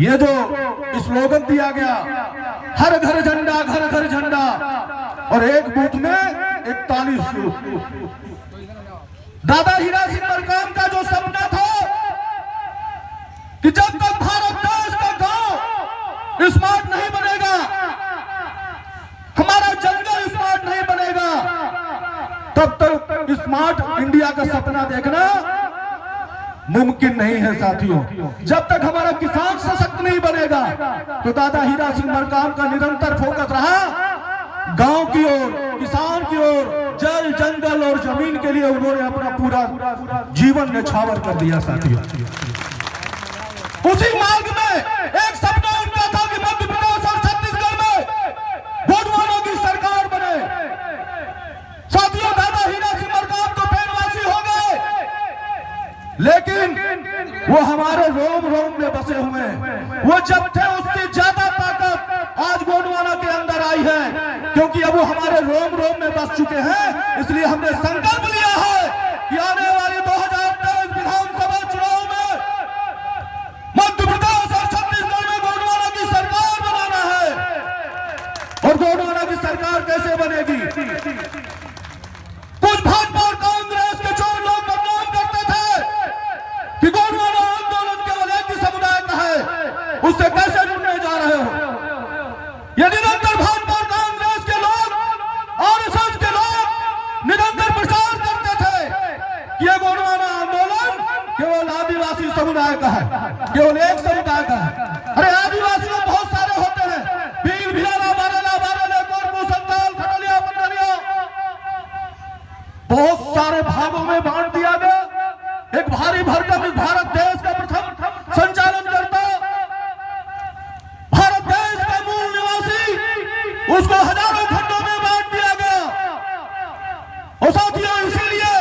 ये जो स्लोगन दिया गया, हर घर झंडा, घर घर झंडा, और एक बूथ में 41 दादा हीरा सिंह मरकाम का जो सपना था कि जब तक भारत देश का गांव स्मार्ट नहीं बनेगा, हमारा जंगल स्मार्ट नहीं बनेगा, तब तक स्मार्ट इंडिया का सपना देखना मुमकिन नहीं है साथियों। जब तक हमारा किसान सशक्त नहीं बनेगा, तो दादा हीरा सिंह मरकाम का निरंतर फोकस रहा गांव की ओर, किसान की ओर, जल जंगल और जमीन के लिए उन्होंने अपना पूरा जीवन न्यौछावर कर दिया साथियों। उसी मार्ग में एक सपना उनका था कि मध्य प्रदेश और छत्तीसगढ़ में गोंडवानों की सरकार बने। साथियों, दादा हीरा सिंह मरकाम तो पेड़वासी हो गए, लेकिन वो हमारे रोम रोम में बसे हुए हैं। वो जब थे उससे ज्यादा ताकत आज गोंडवाना के अंदर आई है, क्योंकि अब वो हमारे रोम रोम में बस चुके हैं। इसलिए हमने संकल्प लिया है कि आने वाले 2023 विधानसभा चुनाव में मध्य प्रदेश और छत्तीसगढ़ में गोंडवाना की सरकार बनाना है। और गोंडवाना की सरकार कैसे बनेगी? कुछ भाजपा और कांग्रेस के जो लोग बदनाम करते थे कि गोंडवाना आंदोलन केवल एक ही समुदाय का है, उससे कैसे जुड़ने जा रहे हो? ये निरंतर भाजपा और कांग्रेस के लोग, आरएसएस के लोग निरंतर प्रचार करते थे कि ये गोंडवाना आंदोलन केवल आदिवासी समुदाय का है, केवल एक समुदाय का है। अरे आदिवासी लोग बहुत सारे होते हैं, भील, भिलाला, बारेला, बारेला, कोरकू, संताल, खटलिया, पंडरिया, बहुत सारे भागों में बांट दिया गया। एक भारी भरकम इस भारत देश का प्रथम संचालन करता, भारत देश का मूल निवासी, उसको हजारों खंडों में बांट दिया गया। और साथियों, इसीलिए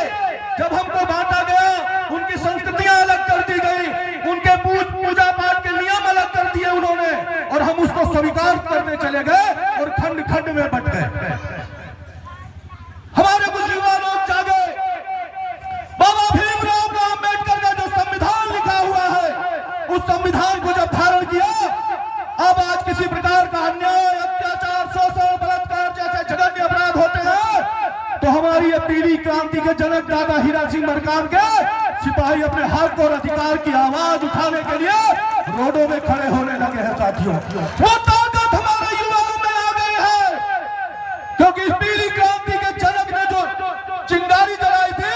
जब हमको बांटा गया, उनकी संस्कृतियां अलग कर दी गई, उनके पूजा पाठ के नियम अलग कर दिए उन्होंने, और हम उसको स्वीकार करने चले गए और खंड खंड में बंट गए। हमारे कुछ युवा लोग जागे, बाबा भीमराव अम्बेडकर का जो संविधान लिखा हुआ है, उस संविधान को जब धारण किया, अब आज किसी प्रकार का अन्याय, अत्याचार, शोषण, बलात्कार जैसे जघन्य अपराध होते हैं, तो हमारी ये पीली क्रांति के जनक दादा हीरा सिंह मरकाम के सिपाही अपने हक और अधिकार की आवाज उठाने के लिए रोडों में खड़े होने लगे हैं साथियों। वो ताकत हमारे युवाओं में आ गई है, क्योंकि इस पीली क्रांति के जनक ने जो चिंगारी जलाई थी,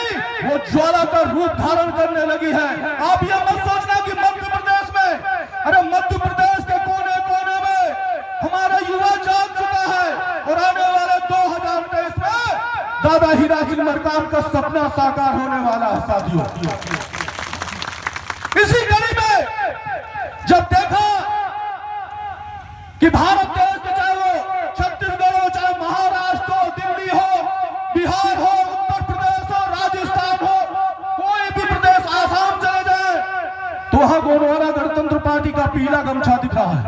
वो ज्वाला का रूप धारण करने लगी है। आप ये मत सोचना कि मध्य प्रदेश में, अरे मध्य प्रदेश के कोने कोने में हमारा युवा जाग चुका है, और आने वाले 2023 में दादा हीरा सिंह मरकाम का सपना साकार होने वाला है साथियों। इसी कड़ी में जब देखा कि भारत देश में, चाहे वो छत्तीसगढ़ हो, चाहे महाराष्ट्र हो, दिल्ली हो, बिहार हो, उत्तर प्रदेश हो, राजस्थान हो, कोई भी प्रदेश, आसाम चले जाए, तो वहां गोंडवाना गणतंत्र पार्टी का पीला गमछा दिख रहा है।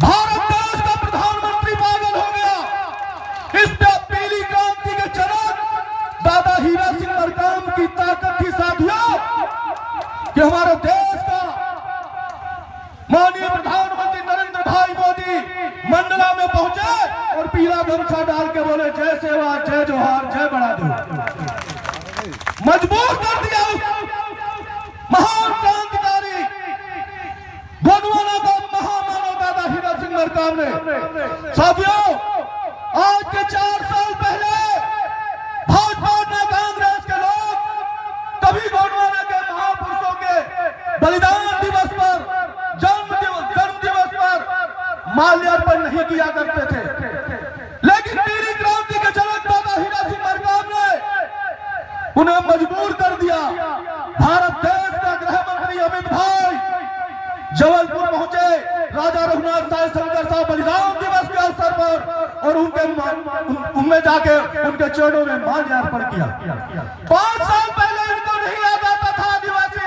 भारत देश का प्रधानमंत्री पागल हो गया। इस पीली क्रांति के जनक दादा हीरा सिंह मरकाम की ताकत थी साथियों, कि हमारे देश का माननीय प्रधानमंत्री नरेंद्र भाई मोदी मंडला में पहुंचे और पीला गमछा डाल के बोले, जय सेवा, जय जोहार, जय बहादुर। मजबूर कर दिया उस महान क्रांतिकारी गोंडवाना का महामानव दादा हीरा सिंह मरकाम ने। साथियों, आज के 4 साल पहले भाजपा और कांग्रेस के लोग कभी गोंडवाना के महापुरुषों के बलिदान दिवस पर, जन्म दिवस पर माल्यार्पण नहीं किया करते थे, लेकिन पीली क्रांति के जनक दादा हीरा सिंह मरकाम ने उन्हें मजबूर कर दिया। भारत देश का गृह मंत्री अमित भाई जबलपुर पहुंचे राजा रघुनाथ साय शंकर साहब बलिदान दिवस के अवसर पर, और उनमें जाके उनके चरणों में माल्यार्पण किया। 5 साल पहले इनको नहीं याद आता था आदिवासी,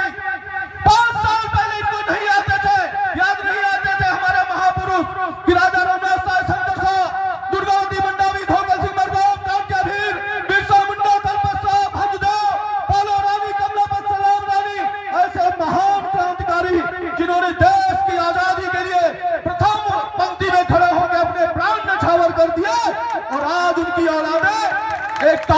5 साल पहले इनको नहीं आते थे, याद नहीं आते थे हमारे महापुरुष कि राजा रघुनाथ साय शंकर साहब, दुर्गावती मंडावी, धोखल सिंह मरकाम, कांटिया भील, बिरसा मुंडा, कल्पत साहब, हंसदेव, पालो रानी, कमलापत सलाम रानी, ऐसे महान क्रांतिकारी जिन्होंने देश के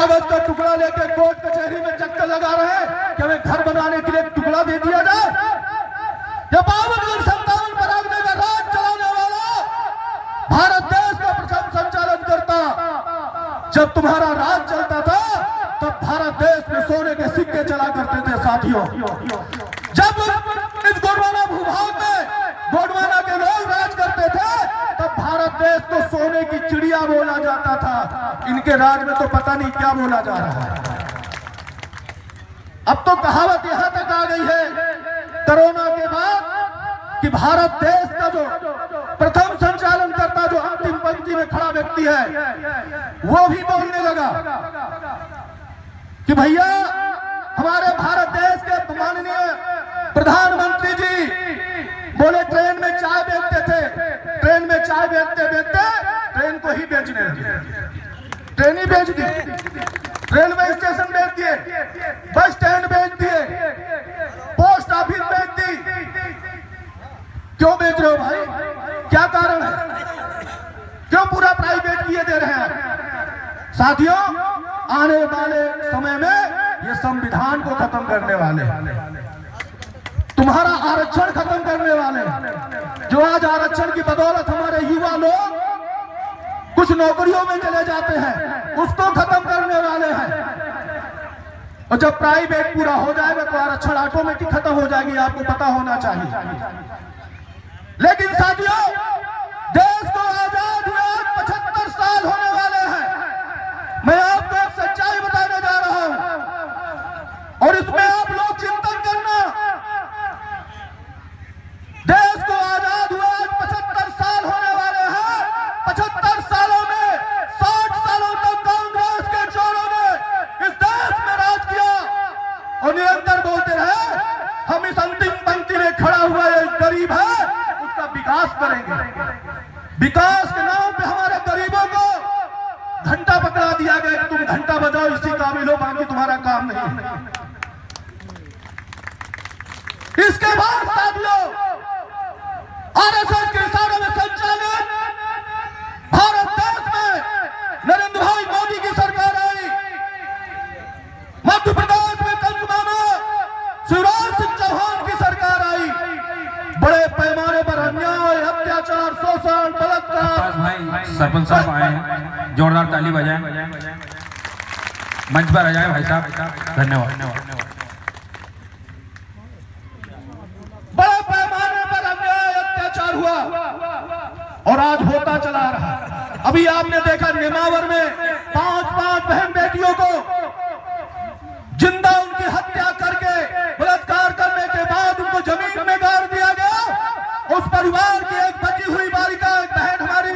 कागज का टुकड़ा लेके कोर्ट कचहरी में चक्कर लगा रहे हैं कि हमें घर बनाने के लिए टुकड़ा दे दिया जाए। ये 52-57 परागने का राज चलाने वाला भारत देश का प्रथम संचालन करता। जब तुम्हारा राज चलता था तब भारत देश में सोने के सिक्के चला करते थे साथियों। जब इस गोंडवाना भूभाग में गोंडवाना के लोग राज करते थे तब भारत देश को सोने की चिड़िया बोला जाता था। इनके राज में तो पता नहीं क्या बोला जा रहा है। अब तो कहावत यहां तक आ गई है कोरोना के बाद कि भारत देश का जो प्रथम संचालन करता, जो अंतिम पंक्ति में खड़ा व्यक्ति है, वो भी बोलने लगा कि भैया हमारे भारत देश के माननीय प्रधानमंत्री जी बोले ट्रेन में चाय बेचते थे, ट्रेन में चाय बेचते बेचते ट्रेन को ही बेचने लगे। ट्रेन ही बेच दी, रेलवे स्टेशन बेच दिए, बस स्टैंड बेच दिए, पोस्ट ऑफिस बेच दी। क्यों बेच रहे हो भाई? क्या कारण है? क्यों पूरा प्राइवेट किए दे रहे हैं? साथियों, आने वाले समय में ये संविधान को खत्म करने वाले, तुम्हारा आरक्षण खत्म करने वाले। जो आज आरक्षण की बदौलत हमारे युवा लोग कुछ नौकरियों में चले जाते हैं, उसको खत्म करने वाले हैं। और जब प्राइवेट पूरा हो जाएगा तो आरक्षण ऑटोमेटिक खत्म हो जाएगी, आपको पता होना चाहिए। लेकिन साथियों, देश को आजाद हुए 75 साल होने वाले हैं। मैं आपको एक सच्चाई बताने जा रहा हूं और इसमें आप लोग चिंतन करना। देश को आजाद हुए 75 साल होने वाले हैं। 75 सालों में 60 सालों तक कांग्रेस के चोरों ने इस देश में राज किया और निरंतर बोलते रहे हम इस अंतिम पंक्ति में खड़ा हुआ ये गरीब है, उसका विकास करेंगे। विकास के नाम पे हमारे गरीबों को घंटा पकड़ा दिया गया कि तुम घंटा बजाओ, इसी काबिल हो, बाकी तुम्हारा काम नहीं है। इसके बाद साथियों, आरएसएस के इशारों में संचालित भारत देश में नरेंद्र भाई मोदी की सरकार आई। मध्य प्रदेश में कंजमाना शिवराज सिंह चौहान की सरकार आई। बड़े पैमाने पर अन्याय, अत्याचार, शोषण, बलात्कार। सरपंच साहब आए हैं, जोरदार ताली बजाएं। मंच पर आ जाए भाई साहब, धन्यवाद। बड़े पैमाने पर अन्याय, अत्याचार हुआ और आज होता चला रहा। अभी आपने देखा नेमावर में 5 बहन बेटियों को जिंदा उनकी हत्या करके बलात्कार करने के बाद उनको जमीन में गाड़ दिया गया। उस परिवार की एक बची हुई बालिका, एक बहन हमारी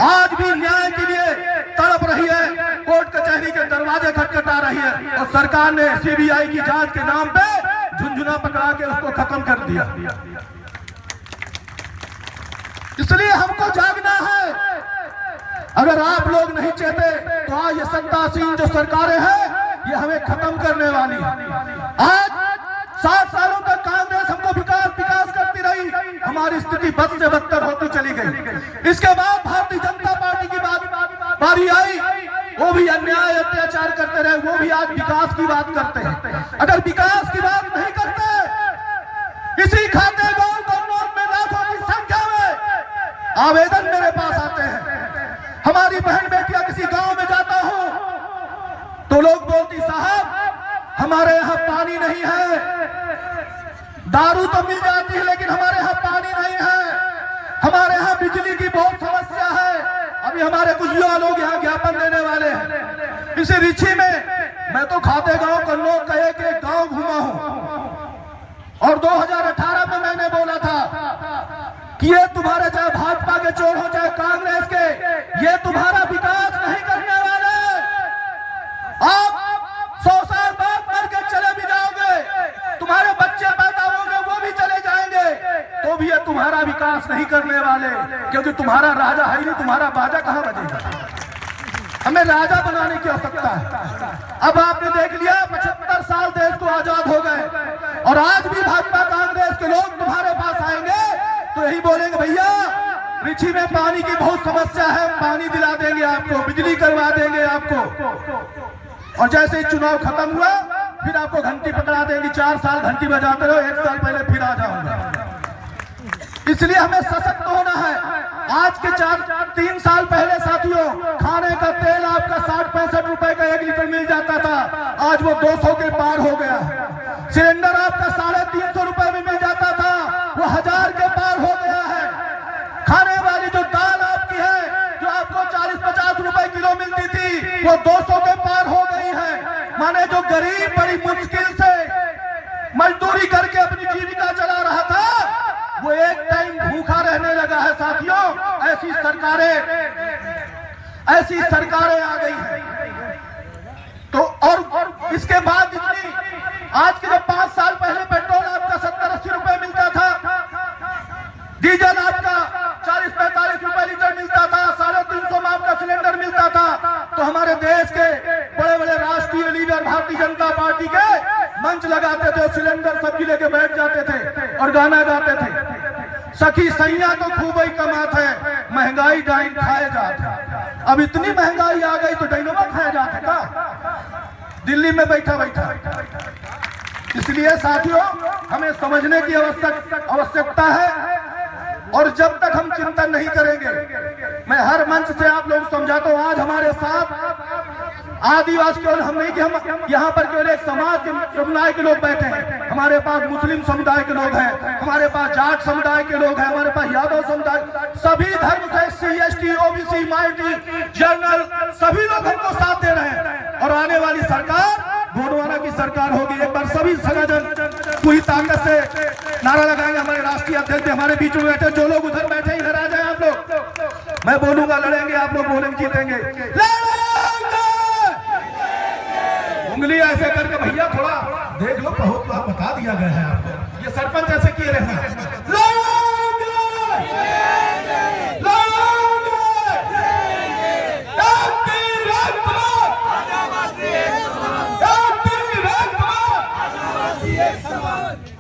आज भी न्याय के लिए तड़प रही है, कोर्ट कचहरी के दरवाजे खटखटा रही है और सरकार ने सीबीआई की जांच के नाम पे झुनझुना पकड़ा के उसको खत्म कर दिया। इसलिए हमको जागना है। अगर आप लोग नहीं चाहते तो आज ये सत्तासीन जो सरकारें हैं ये हमें खत्म करने वाली है। आज 7 सालों तक कांग्रेस हमको विकास करती रही, हमारी स्थिति बद से बदतर होती चली गई। इसके बाद भारतीय जनता पार्टी की बारी आई, वो भी अन्याय अत्याचार करते रहे, वो भी आज विकास की बात करते हैं। अगर विकास की बात नहीं करते, इसी खाते गांव कन्नौज में लाखों की संख्या में आवेदन मेरे पास आते हैं। हमारी बहन बेटियां किसी गांव में जाता हूं तो लोग बोलती साहब हमारे यहाँ पानी नहीं है, दारू तो मिल जाती है लेकिन हमारे यहाँ पानी नहीं है, हमारे यहाँ बिजली की बहुत समस्या है। अभी हमारे कुछ युवा लोग यहाँ ज्ञापन देने वाले हैं। इसी रिछी में मैं तो खाते गांव कन्नौज का एक गांव घूमा हूं और 2018 में मैंने बोला था कि ये तुम्हारे चाहे भाजपा के चोर हो चाहे कांग्रेस के, ये तुम्हारा विकास नहीं करने वाले। आप 100 साल बाद मर के चले भी जाओगे, तुम्हारे बच्चे पैदा होंगे वो भी चले जाएंगे, तो भी ये तुम्हारा विकास नहीं करने वाले, क्योंकि तुम्हारा राजा है नहीं, तुम्हारा बाजा कहां बजेगा। हमें राजा बनाने की आवश्यकता है। अब आपने देख लिया 75 साल देश को आजाद हो गए और आज भी भाजपा कांग्रेस के लोग तुम्हारे पास आएंगे तो यही बोलेंगे भैया रिछी में पानी की बहुत समस्या है, पानी दिला देंगे आपको, बिजली करवा देंगे आपको। और जैसे ही चुनाव खत्म हुआ फिर आपको घंटी पकड़ा देंगी, 4 साल घंटी बजाते रहो, 1 साल पहले फिर आ जाऊंगा। इसलिए हमें सशक्त होना है। आज के 3 साल पहले साथियों खाने का तेल आपका 60-65 रुपए का 1 लीटर मिल जाता था, आज वो 200 के पार हो गया है। सिलेंडर आपका 350 रुपए में मिल जाता था, वो 1000 के पार हो गया है। खाने वाली जो दाल आपकी है, जो आपको 40-50 रुपए किलो मिलती थी, वो 200 के पार हो गई है। माने जो गरीब बड़ी मुश्किल से मजदूरी करके अपनी जीविका चला रहा था, वो एक टाइम भूखा रहने लगा है साथियों। ऐसी सरकारें आ गई हैं। तो और इसके बाद जितनी आज के जब 5 साल पहले पेट्रोल आपका 70-80 रुपए मिलता था, डीजल आपका 40-45 रुपए लीटर मिलता था, 350 में आपका सिलेंडर मिलता था, तो हमारे देश के बड़े बड़े राष्ट्रीय लीडर भारतीय जनता पार्टी के मंच लगाते थे, सिलेंडर सबकी लेके बैठ जाते थे और गाना गाते थे, सखी सैया तो खूब ही कमात है, महंगाई डाइन खाए जाते हैं। अब इतनी महंगाई आ गई तो डाइनों में खाए जाते का दिल्ली में बैठा। इसलिए साथियों हमें समझने की आवश्यकता है, और जब तक हम चिंतन नहीं करेंगे, मैं हर मंच से आप लोग समझाता हूं, आज हमारे साथ आदिवासी केवल हम नहीं कि हम यहाँ पर केवल एक समाज के समुदाय के लोग बैठे हैं, हमारे पास मुस्लिम समुदाय के लोग हैं, हमारे पास जाट समुदाय के लोग हैं, हमारे पास यादव समुदाय, सभी धर्म से SC/ST OBC माइनॉरिटी जनरल सभी लोग हमको साथ दे रहे हैं। और आने वाली सरकार गोंडवाना की सरकार होगी। एक बार सभी संगठन पूरी ताकत से नारा लगाएंगे। हमारे राष्ट्रीय अध्यक्ष हमारे बीच में बैठे, जो लोग उधर बैठे इधर आ जाए आप लोग। मैं बोलूंगा लड़ेंगे, आप लोग बोलेंगे जीतेंगे। उंगली ऐसे करके भैया थोड़ा देख लो, बहुत बता दिया गया है आपको, ये सरपंच ऐसे किए रहना।